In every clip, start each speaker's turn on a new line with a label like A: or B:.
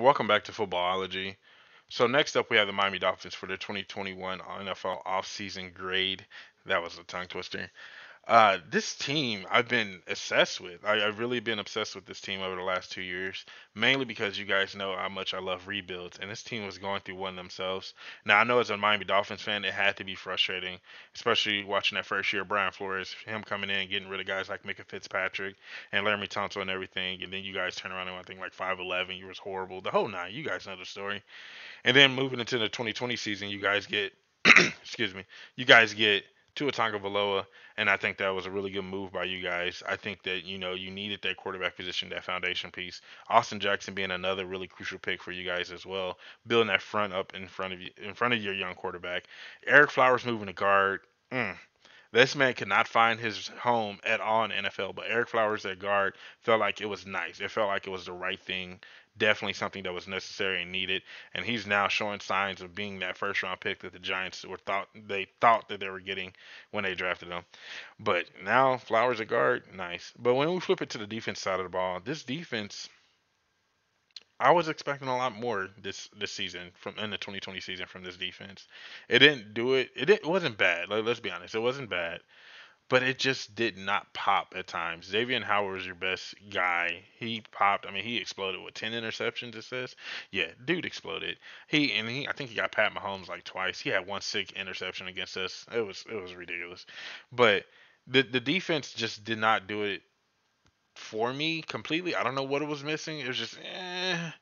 A: Welcome back to Footballology. So next up, we have the Miami Dolphins for their 2021 NFL offseason grade. That was a tongue twister. This team I've been obsessed with. I've really been obsessed with this team over the last 2 years, mainly because you guys know how much I love rebuilds, and this team was going through one themselves. Now I know as a Miami Dolphins fan, it had to be frustrating, especially watching that first year of Brian Flores, him coming in, getting rid of guys like Micah Fitzpatrick and Laremy Tunsil and everything, and then you guys turn around and I think like 5-11, you was horrible, the whole nine. You guys know the story. And then moving into the 2020 season, you guys get excuse me, you guys get Tua Tagovailoa, and I think that was a really good move by you guys. I think that you needed that quarterback position, that foundation piece. Austin Jackson being another really crucial pick for you guys as well, building that front up in front of you, in front of your young quarterback. Eric Flowers moving to guard. Mm, this man could not find his home at all in the NFL, but Eric Flowers at guard felt like it was nice. It felt like it was the right thing. Definitely something that was necessary and needed. And he's now showing signs of being that first round pick that the Giants thought that they were getting when they drafted him. But now Flowers at guard, nice. But when we flip it to the defense side of the ball, this defense I was expecting a lot more this season from in the 2020 season from this defense. It didn't do it. It wasn't bad. Like, let's be honest, it wasn't bad, but it just did not pop at times. Xavier Howard was your best guy. He popped. I mean, he exploded with 10 interceptions. It says, yeah, dude exploded. I think he got Pat Mahomes like twice. He had one sick interception against us. It was ridiculous, but the defense just did not do it for me completely. I don't know what it was missing. It was just,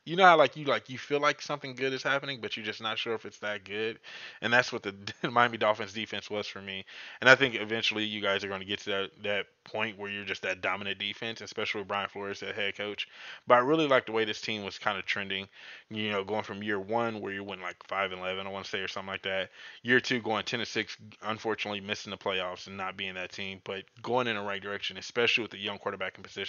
A: you know how you feel like something good is happening, but you're just not sure if it's that good. And that's what the Miami Dolphins defense was for me. And I think eventually you guys are going to get to that point where you're just that dominant defense, especially with Brian Flores as head coach. But I really like the way this team was kind of trending. Going from year one where you went like 5-11, I want to say, or something like that. Year two going 10-6, unfortunately missing the playoffs and not being that team, but going in the right direction, especially with the young quarterback in position.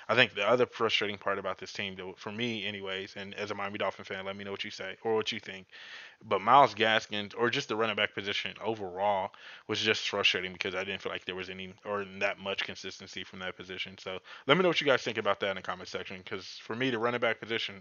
A: I think the other frustrating part about this team, though, for me, anyways, and as a Miami Dolphin fan, let me know what you say or what you think. But Miles Gaskins, or just the running back position overall, was just frustrating because I didn't feel like there was any or that much consistency from that position. So let me know what you guys think about that in the comment section. Because for me, the running back position,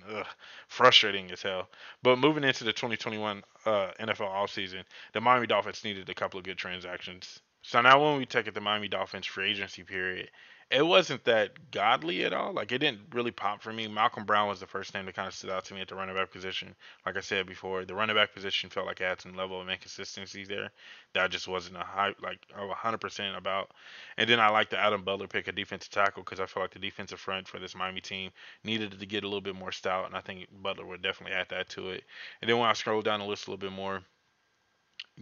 A: frustrating as hell. But moving into the 2021 NFL offseason, the Miami Dolphins needed a couple of good transactions. So now when we take it the Miami Dolphins free agency period, it wasn't that godly at all. Like it didn't really pop for me. Malcolm Brown was the first name that kind of stood out to me at the running back position. Like I said before, the running back position felt like it had some level of inconsistency there that just wasn't a high like 100% about. And then I like the Adam Butler pick, a defensive tackle, because I feel like the defensive front for this Miami team needed to get a little bit more stout, and I think Butler would definitely add that to it. And then when I scroll down the list a little bit more,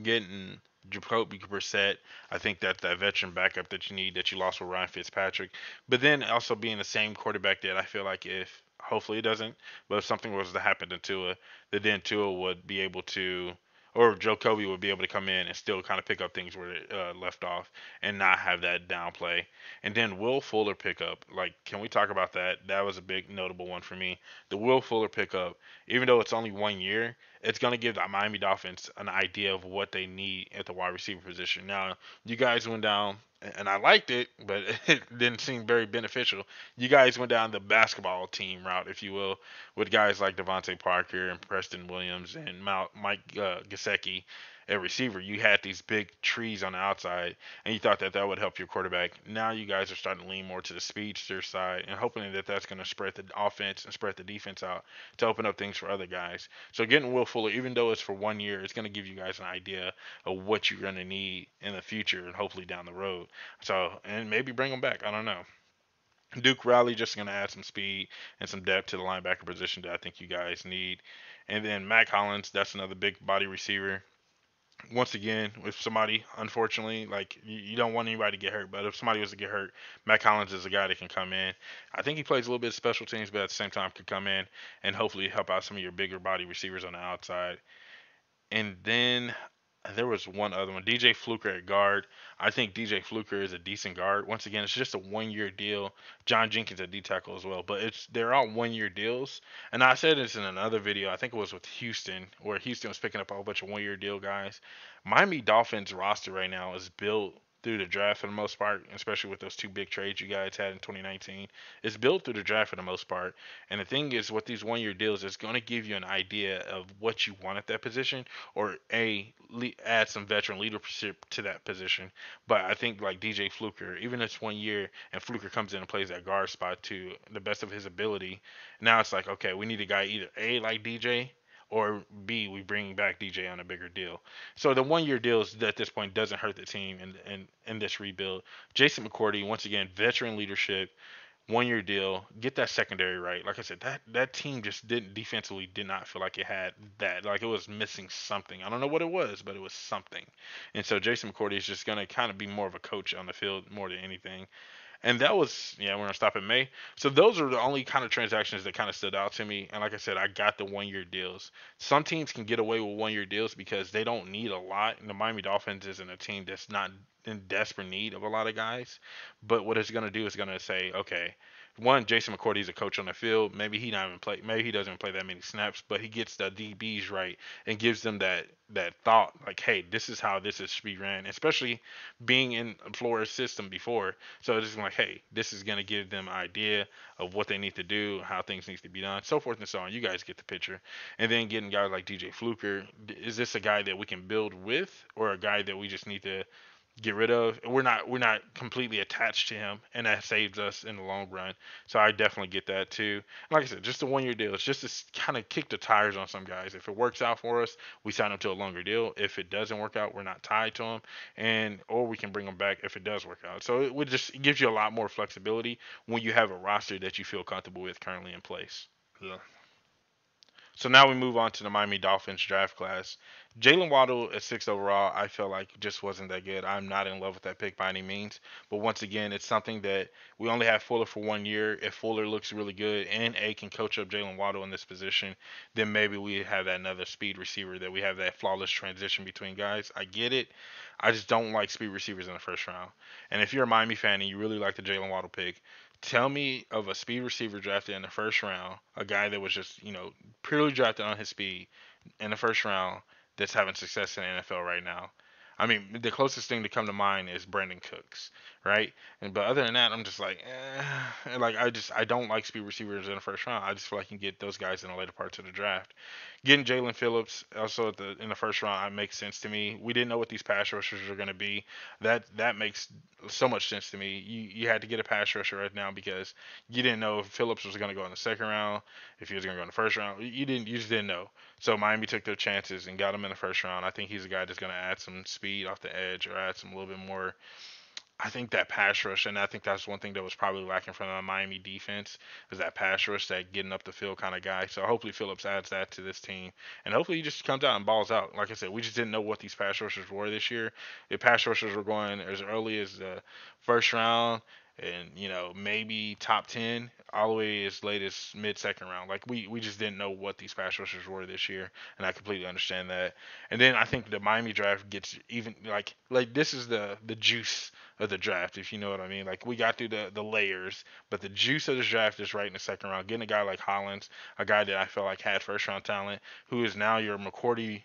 A: getting Jacoby Brissett, I think that that veteran backup that you need that you lost with Ryan Fitzpatrick, but then also being the same quarterback that I feel like if hopefully it doesn't, but if something was to happen to Tua, that then Tua would be able to, or Jacoby would be able to come in and still kind of pick up things where it left off and not have that downplay. And then Will Fuller pickup, like, can we talk about that? That was a big notable one for me. The Will Fuller pickup, even though it's only 1 year, it's going to give the Miami Dolphins an idea of what they need at the wide receiver position. Now, you guys went down, and I liked it, but it didn't seem very beneficial. You guys went down the basketball team route, if you will, with guys like Devontae Parker and Preston Williams and Mike Gesicki at receiver. You had these big trees on the outside, and you thought that that would help your quarterback. Now you guys are starting to lean more to the speedster side and hoping that that's going to spread the offense and spread the defense out to open up things for other guys. So getting Will Fuller, even though it's for 1 year, it's going to give you guys an idea of what you're going to need in the future and hopefully down the road. So, and maybe bring him back. I don't know. Duke Riley just going to add some speed and some depth to the linebacker position that I think you guys need. And then Mac Hollins, that's another big body receiver. Once again, if somebody, unfortunately, like you don't want anybody to get hurt, but if somebody was to get hurt, Mac Hollins is a guy that can come in. I think he plays a little bit of special teams, but at the same time could come in and hopefully help out some of your bigger body receivers on the outside. And then there was one other one, DJ Fluker at guard. I think DJ Fluker is a decent guard. Once again, it's just a 1 year deal. John Jenkins at D tackle as well, but they're all 1 year deals. And I said this in another video. I think it was with Houston, where Houston was picking up a whole bunch of 1 year deal guys. Miami Dolphins roster right now is built through the draft for the most part, especially with those two big trades you guys had in 2019. It's built through the draft for the most part. And the thing is, with these 1 year deals, it's going to give you an idea of what you want at that position, or add some veteran leadership to that position. But I think like DJ Fluker, even if it's 1 year and Fluker comes in and plays that guard spot to the best of his ability, now it's like, okay, we need a guy either A, like DJ, or B, we bring back DJ on a bigger deal. So the 1 year deals at this point doesn't hurt the team in this rebuild. Jason McCourty, once again, veteran leadership, 1 year deal, get that secondary right. Like I said, that team just didn't defensively did not feel like it had that. Like it was missing something. I don't know what it was, but it was something. And so Jason McCourty is just gonna kind of be more of a coach on the field more than anything. And that was, yeah, we're gonna stop in May. So those are the only kind of transactions that kind of stood out to me. And like I said, I got the 1 year deals. Some teams can get away with 1 year deals because they don't need a lot. And the Miami Dolphins isn't a team that's not in desperate need of a lot of guys. But what it's gonna do is gonna say, okay, one, Jason McCourty is a coach on the field. Maybe he not even play. Maybe he doesn't play that many snaps, but he gets the DBs right and gives them that thought, like, hey, this is how this is should be ran. Especially being in Flores' system before, so it's just like, hey, this is going to give them an idea of what they need to do, how things need to be done, so forth and so on. You guys get the picture. And then getting guys like DJ Fluker, is this a guy that we can build with, or a guy that we just need to get rid of? We're not completely attached to him, and that saves us in the long run. So I definitely get that too. And like I said, just a 1 year deal. It's just to kind of kick the tires on some guys. If it works out for us, we sign them to a longer deal. If it doesn't work out, we're not tied to them, and or we can bring them back if it does work out. So it gives you a lot more flexibility when you have a roster that you feel comfortable with currently in place. Yeah. So now we move on to the Miami Dolphins draft class. Jaylen Waddle at six overall, I feel like just wasn't that good. I'm not in love with that pick by any means. But once again, it's something that we only have Fuller for 1 year. If Fuller looks really good and A can coach up Jaylen Waddle in this position, then maybe we have that another speed receiver, that we have that flawless transition between guys. I get it. I just don't like speed receivers in the first round. And if you're a Miami fan and you really like the Jaylen Waddle pick, tell me of a speed receiver drafted in the first round, a guy that was just, purely drafted on his speed in the first round, that's having success in the NFL right now. I mean, the closest thing to come to mind is Brandon Cooks, right? But other than that, I'm just like, like I don't like speed receivers in the first round. I just feel like you can get those guys in the later parts of the draft. Getting Jalen Phillips also in the first round, makes sense to me. We didn't know what these pass rushers are going to be. That makes so much sense to me. You had to get a pass rusher right now because you didn't know if Phillips was going to go in the second round, if he was going to go in the first round. You just didn't know. So Miami took their chances and got him in the first round. I think he's a guy that's going to add some speed off the edge, or add some a little bit more. I think that pass rush, and I think that's one thing that was probably lacking from the Miami defense, is that pass rush, that getting up the field kind of guy. So hopefully Phillips adds that to this team, and hopefully he just comes out and balls out. Like I said, we just didn't know what these pass rushers were this year. If pass rushers were going as early as the first round, and maybe top 10, all the way as late as mid second round. Like we just didn't know what these pass rushers were this year, and I completely understand that. And then I think the Miami draft gets even like this is the juice of the draft, if you know what I mean. Like we got through the layers, but the juice of the draft is right in the second round. Getting a guy like Hollins, a guy that I feel like had first round talent, who is now your McCourty,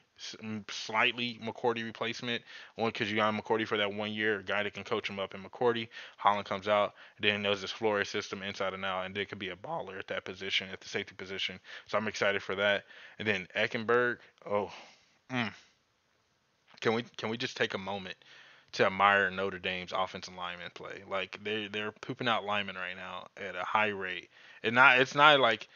A: slightly McCourty replacement. Only because you got McCourty for that 1 year, a guy that can coach him up in McCourty. Holland comes out, then knows his Flores system inside and out, and then could be a baller at that position, at the safety position. So I'm excited for that. And then Eckenberg, oh, mm, can we just take a moment to admire Notre Dame's offensive lineman play? Like they're pooping out linemen right now at a high rate. It's not like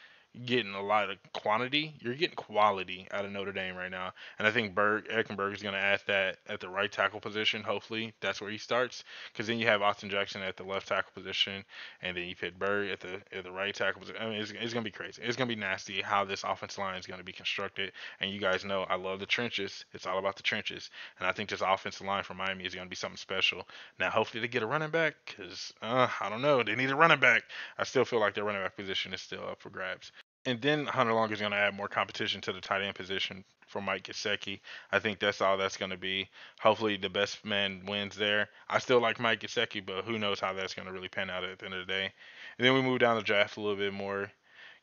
A: getting a lot of quantity. You're getting quality out of Notre Dame right now. And I think Eckenberg is going to add that at the right tackle position. Hopefully that's where he starts, because then you have Austin Jackson at the left tackle position, and then you put Berg at the right tackle position. I mean, it's going to be crazy. It's going to be nasty how this offensive line is going to be constructed. And you guys know I love the trenches. It's all about the trenches. And I think this offensive line for Miami is going to be something special. Now, hopefully they get a running back, because I don't know. They need a running back. I still feel like their running back position is still up for grabs. And then Hunter Long is going to add more competition to the tight end position for Mike Gesicki. I think that's all that's going to be. Hopefully the best man wins there. I still like Mike Gesicki, but who knows how that's going to really pan out at the end of the day. And then we move down the draft a little bit more.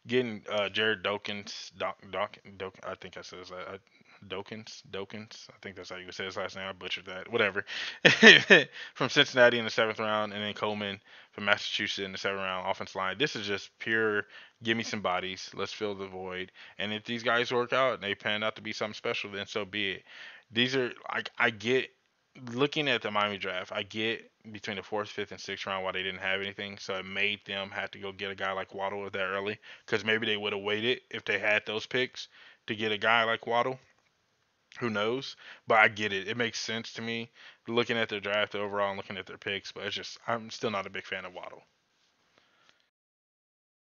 A: Getting Jared Dokins, I think I said that. Dokins. I think that's how you would say his last name. I butchered that. Whatever. From Cincinnati in the seventh round, and then Coleman from Massachusetts in the seventh round, offensive line. This is just pure. Give me some bodies. Let's fill the void. And if these guys work out and they pan out to be something special, then so be it. These are like I get looking at the Miami draft. I get between the fourth, fifth, and sixth round why they didn't have anything, so it made them have to go get a guy like Waddle that early. Because maybe they would have waited if they had those picks to get a guy like Waddle. Who knows? But I get it. It makes sense to me looking at their draft overall and looking at their picks. But it's just I'm still not a big fan of Waddle.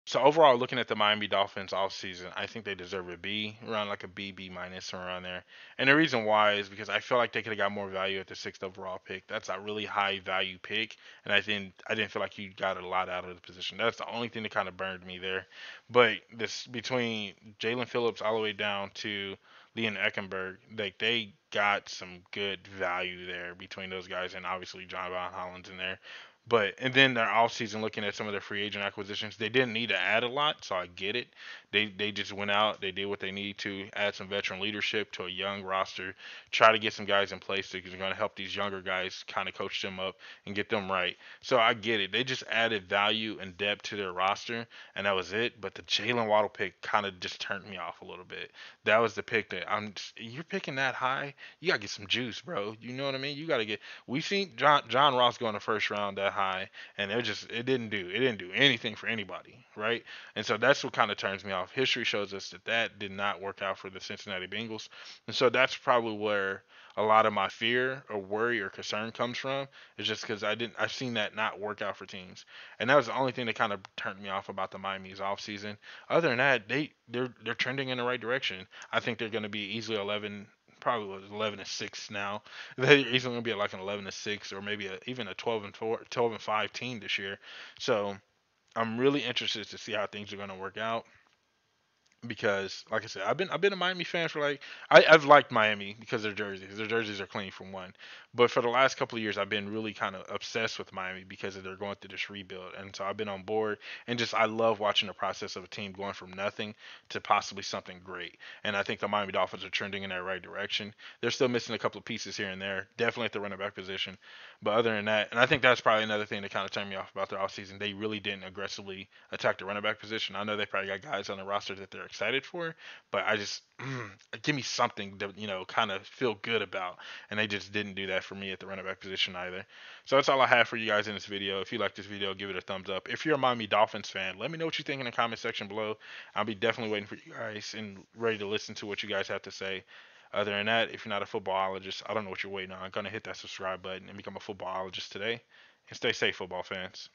A: So overall, looking at the Miami Dolphins all season, I think they deserve a B, around like a B, B minus, somewhere around there. And the reason why is because I feel like they could have got more value at the sixth overall pick. That's a really high value pick, and I didn't feel like you got a lot out of the position. That's the only thing that kind of burned me there. But this between Jaylen Phillips all the way down to Leon Eckenberg, like they got some good value there between those guys, and obviously John Von Holland's in there. But and then their offseason, looking at some of their free agent acquisitions, they didn't need to add a lot, so I get it. They just went out, they did what they need to, add some veteran leadership to a young roster, try to get some guys in place that are going to help these younger guys kind of coach them up and get them right. So I get it. They just added value and depth to their roster, and that was it. But the Jaylen Waddle pick kind of just turned me off a little bit. That was the pick that you're picking that high. You gotta get some juice, bro. You know what I mean? You gotta get. We've seen John Ross go in the first round that high, and it didn't do anything for anybody, right? And so that's what kind of turns me off. History shows us that that did not work out for the Cincinnati Bengals, and so that's probably where a lot of my fear or worry or concern comes from. Is just because I've seen that not work out for teams, and that was the only thing that kind of turned me off about the Miami's offseason. Other than that, they're trending in the right direction. I think they're going to be easily 11, probably was 11-6 now. They're easily going to be at like an 11-6 or maybe even a 12-4, 12-5 team this year. So I'm really interested to see how things are going to work out because, like I said, I've been a Miami fan for like I've liked Miami because their jerseys. Their jerseys are clean for one, but for the last couple of years, I've been really kind of obsessed with Miami because they're going through this rebuild, and so I've been on board. And just I love watching the process of a team going from nothing to possibly something great. And I think the Miami Dolphins are trending in that right direction. They're still missing a couple of pieces here and there, definitely at the running back position. But other than that, and I think that's probably another thing that kind of turned me off about their offseason. They really didn't aggressively attack the running back position. I know they probably got guys on the roster that they're excited for, but I just give me something to kind of feel good about, and they just didn't do that for me at the running back position either. So that's all I have for you guys in this video. If you like this video, give it a thumbs up. If you're a Miami Dolphins fan, let me know what you think in the comment section below. I'll be definitely waiting for you guys and ready to listen to what you guys have to say. Other than that, if you're not a footballologist, I don't know what you're waiting on. Gonna hit that subscribe button and become a footballologist today. And stay safe, football fans.